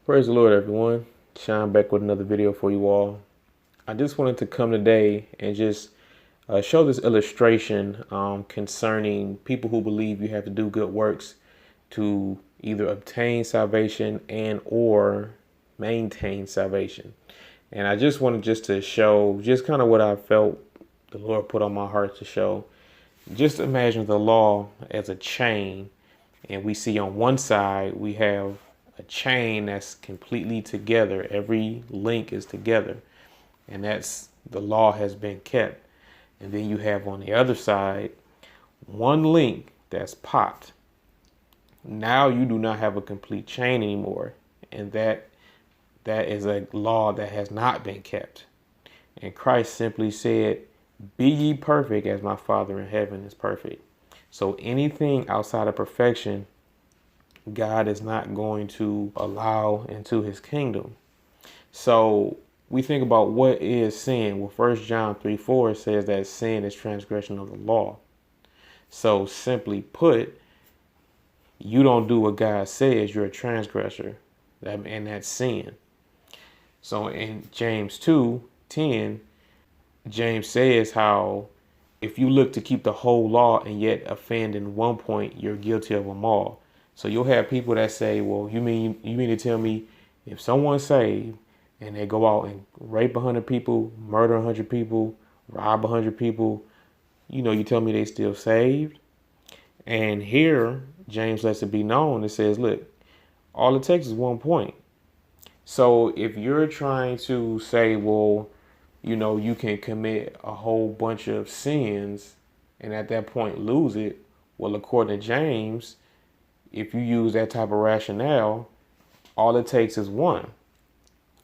Praise the Lord, everyone. Sean back with another video for you all. I just wanted to come today and just show this illustration concerning people who believe you have to do good works to either obtain salvation and or maintain salvation. And I just wanted just to show just kind of what I felt the Lord put on my heart to show. Just imagine the law as a chain, and we see on one side we have a chain that's completely together. Every link is together, and that's the law has been kept. And then you have on the other side one link that's popped. Now you do not have a complete chain anymore, and that is a law that has not been kept. And Christ simply said, "Be ye perfect as my Father in heaven is perfect." So anything outside of perfection, God is not going to allow into his kingdom. So we think about what is sin. Well, 1 John 3:4 says that sin is transgression of the law. So simply put, you don't do what God says, you're a transgressor. And that's sin. So in James 2:10, James says how if you look to keep the whole law and yet offend in one point, you're guilty of them all. So you'll have people that say, well, you mean to tell me if someone's saved and they go out and rape 100 people, murder 100 people, rob 100 people, you tell me they still saved? And here, James lets it be known. It says, look, all it takes is 1 point. So if you're trying to say, well, you can commit a whole bunch of sins and at that point lose it. Well, according to James, if you use that type of rationale, all it takes is one.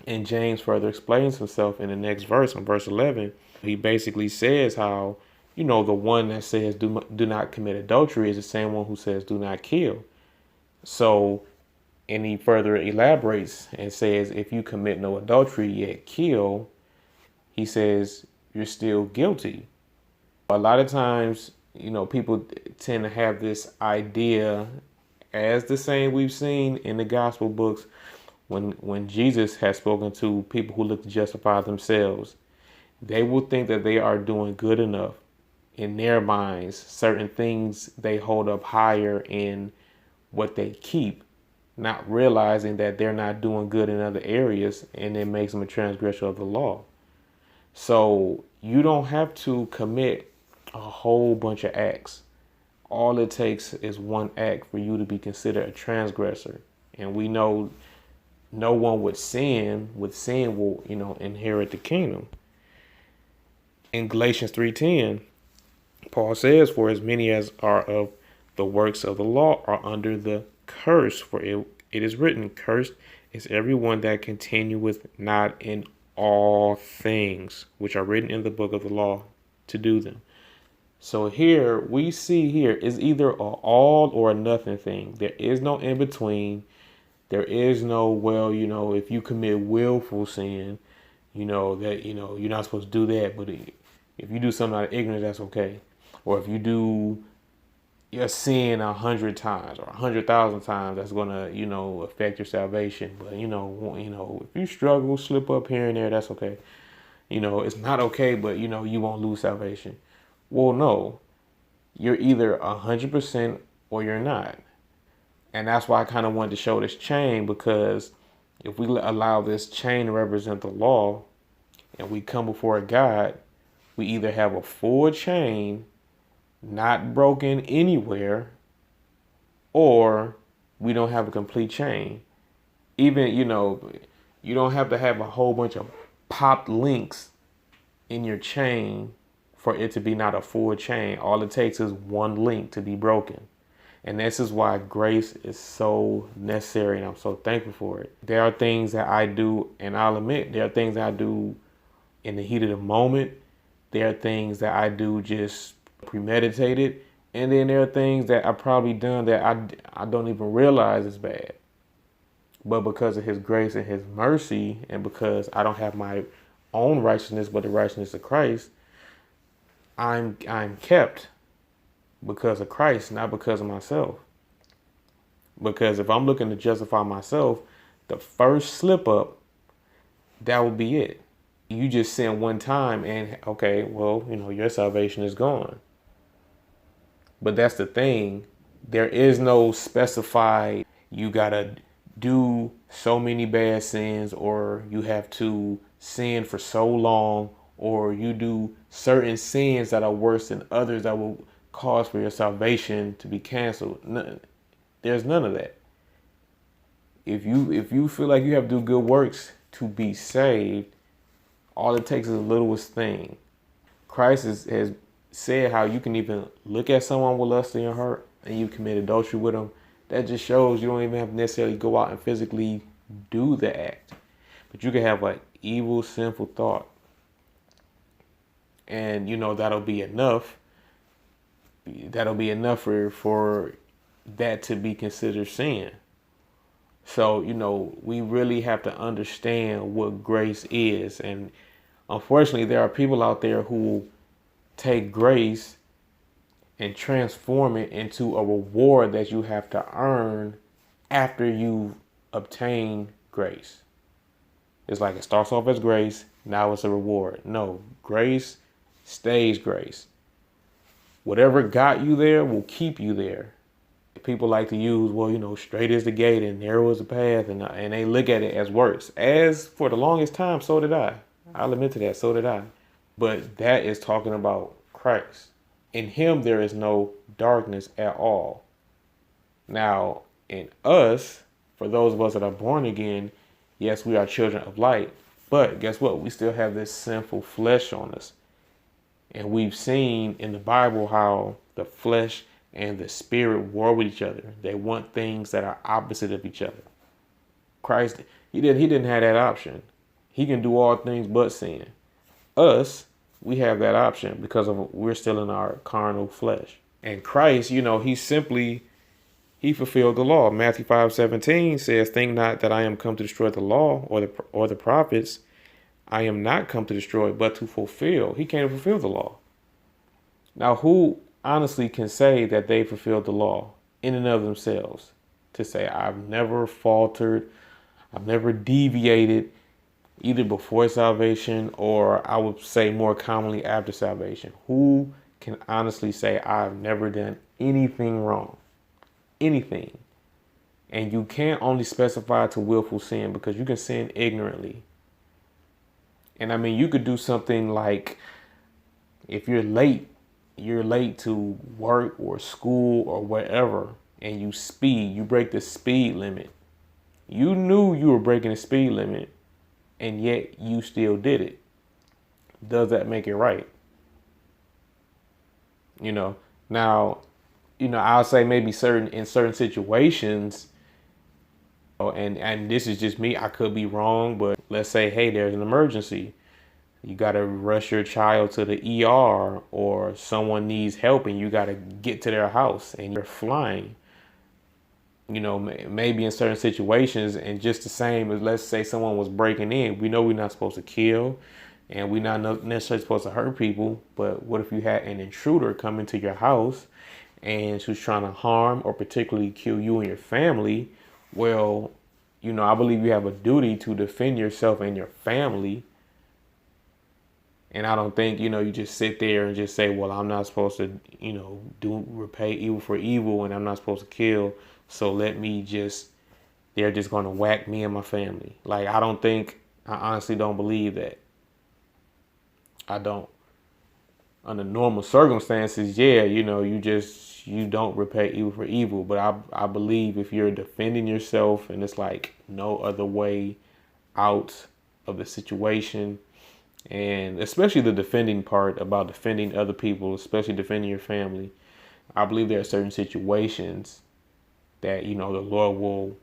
And James further explains himself in the next verse, in verse 11. He basically says how, the one that says do not commit adultery is the same one who says do not kill. So, and he further elaborates and says, if you commit no adultery yet kill, he says you're still guilty. A lot of times, people tend to have this idea, as the same we've seen in the gospel books, when Jesus has spoken to people who look to justify themselves, they will think that they are doing good enough in their minds. Certain things they hold up higher in what they keep, not realizing that they're not doing good in other areas, and it makes them a transgressor of the law. So you don't have to commit a whole bunch of acts. All it takes is one act for you to be considered a transgressor. And we know no one with sin will, inherit the kingdom. In Galatians 3:10, Paul says, for as many as are of the works of the law are under the curse, for it is written, cursed is everyone that continueth not in all things which are written in the book of the law to do them. So here we see here is either an all or a nothing thing. There is no in between. There is no, well, if you commit willful sin, that, you're not supposed to do that. But if you do something out of ignorance, that's okay. Or if you do your sin 100 times or 100,000 times, that's gonna, affect your salvation. But if you struggle, slip up here and there, that's okay. It's not okay, but you won't lose salvation. Well, no, you're either 100% or you're not. And that's why I kind of wanted to show this chain, because if we allow this chain to represent the law and we come before God, we either have a full chain not broken anywhere, or we don't have a complete chain. Even, you don't have to have a whole bunch of popped links in your chain for it to be not a full chain. All it takes is one link to be broken. And this is why grace is so necessary, and I'm so thankful for it. There are things that I do, and I'll admit, there are things that I do in the heat of the moment. There are things that I do just premeditated. And then there are things that I've probably done that I don't even realize is bad. But because of his grace and his mercy, and because I don't have my own righteousness, but the righteousness of Christ, I'm kept because of Christ, not because of myself. Because if I'm looking to justify myself, The first slip up, that will be it. You just sin one time and okay, well, your salvation is gone. But that's the thing. There is no specified, you gotta do so many bad sins, or you have to sin for so long, or you do certain sins that are worse than others that will cause for your salvation to be canceled. There's none of that. If you feel like you have to do good works to be saved, all it takes is the littlest thing. Christ has said how you can even look at someone with lust in your heart and you commit adultery with them. That just shows you don't even have to necessarily go out and physically do the act, but you can have like evil, sinful thought, and that'll be enough. That'll be enough for that to be considered sin. So we really have to understand what grace is, and unfortunately, there are people out there who take grace and transform it into a reward that you have to earn after you obtain grace. It's like it starts off as grace, now it's a reward. No, grace stays grace. Whatever got you there will keep you there. People like to use, well, straight is the gate and narrow is the path, and they look at it as works. As for the longest time, so did I. I'll admit to that, so did I. But that is talking about Christ. In him, there is no darkness at all. Now, in us, for those of us that are born again, yes, we are children of light. But guess what? We still have this sinful flesh on us. And we've seen in the Bible how the flesh and the spirit war with each other. They want things that are opposite of each other. Christ, he didn't have that option. He can do all things but sin. Us, we have that option because we're still in our carnal flesh. And Christ, he fulfilled the law. Matthew 5:17 says, "Think not that I am come to destroy the law or the prophets. I am not come to destroy, but to fulfill." He came to fulfill the law. Now, who honestly can say that they fulfilled the law in and of themselves? To say, I've never faltered, I've never deviated, either before salvation or I would say more commonly after salvation. Who can honestly say, I've never done anything wrong? Anything. And you can't only specify to willful sin, because you can sin ignorantly. And I mean, you could do something like, if you're late to work or school or whatever, and you break the speed limit. You knew you were breaking the speed limit, and yet you still did it. Does that make it right? Now, I'll say maybe in certain situations, and this is just me, I could be wrong, but let's say, hey, there's an emergency. You got to rush your child to the ER, or someone needs help and you got to get to their house and you're flying. Maybe in certain situations, and just the same as, let's say someone was breaking in, we know we're not supposed to kill and we're not necessarily supposed to hurt people. But what if you had an intruder come into your house and who's trying to harm or particularly kill you and your family? Well, I believe you have a duty to defend yourself and your family. And I don't think, you just sit there and just say, well, I'm not supposed to, repay evil for evil, and I'm not supposed to kill. So they're just going to whack me and my family. Like, I honestly don't believe that. I don't. Under normal circumstances, yeah, you don't repay evil for evil. But I believe if you're defending yourself and it's like no other way out of the situation, and especially the defending part about defending other people, especially defending your family, I believe there are certain situations that, the Lord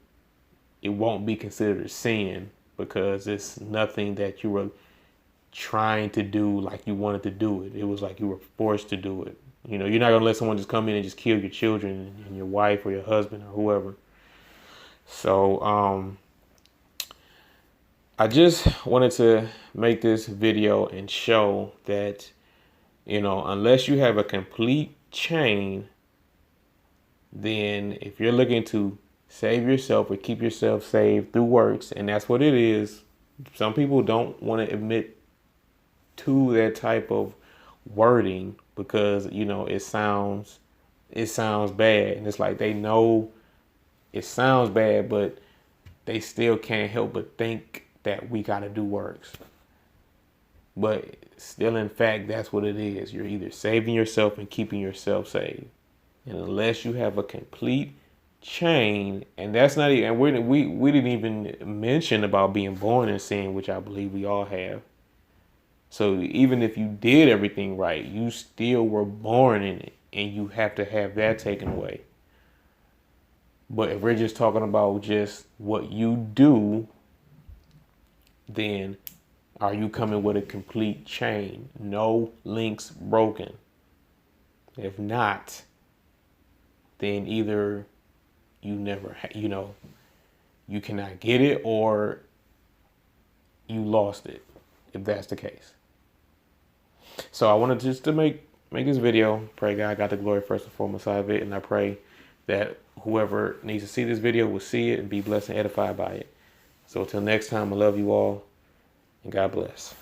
it won't be considered a sin, because it's nothing that you were trying to do like you wanted to do it. It was like you were forced to do it. You're not going to let someone just come in and just kill your children and your wife or your husband or whoever. So, I just wanted to make this video and show that, unless you have a complete chain, then if you're looking to save yourself or keep yourself saved through works. And that's what it is. Some people don't want to admit to that type of wording because, you know, it sounds bad. And it's like they know it sounds bad, but they still can't help but think that we got to do works. But still, in fact, that's what it is. You're either saving yourself and keeping yourself saved. And unless you have a complete chain, and that's not even, and we didn't even mention about being born in sin, which I believe we all have. So even if you did everything right, you still were born in it, and you have to have that taken away. But if we're just talking about just what you do, then are you coming with a complete chain? No links broken. If not, then either you never, you cannot get it, or you lost it, if that's the case. So I wanted just to make this video. Pray God got the glory first and foremost out of it, and I pray that whoever needs to see this video will see it and be blessed and edified by it. So until next time, I love you all, and God bless.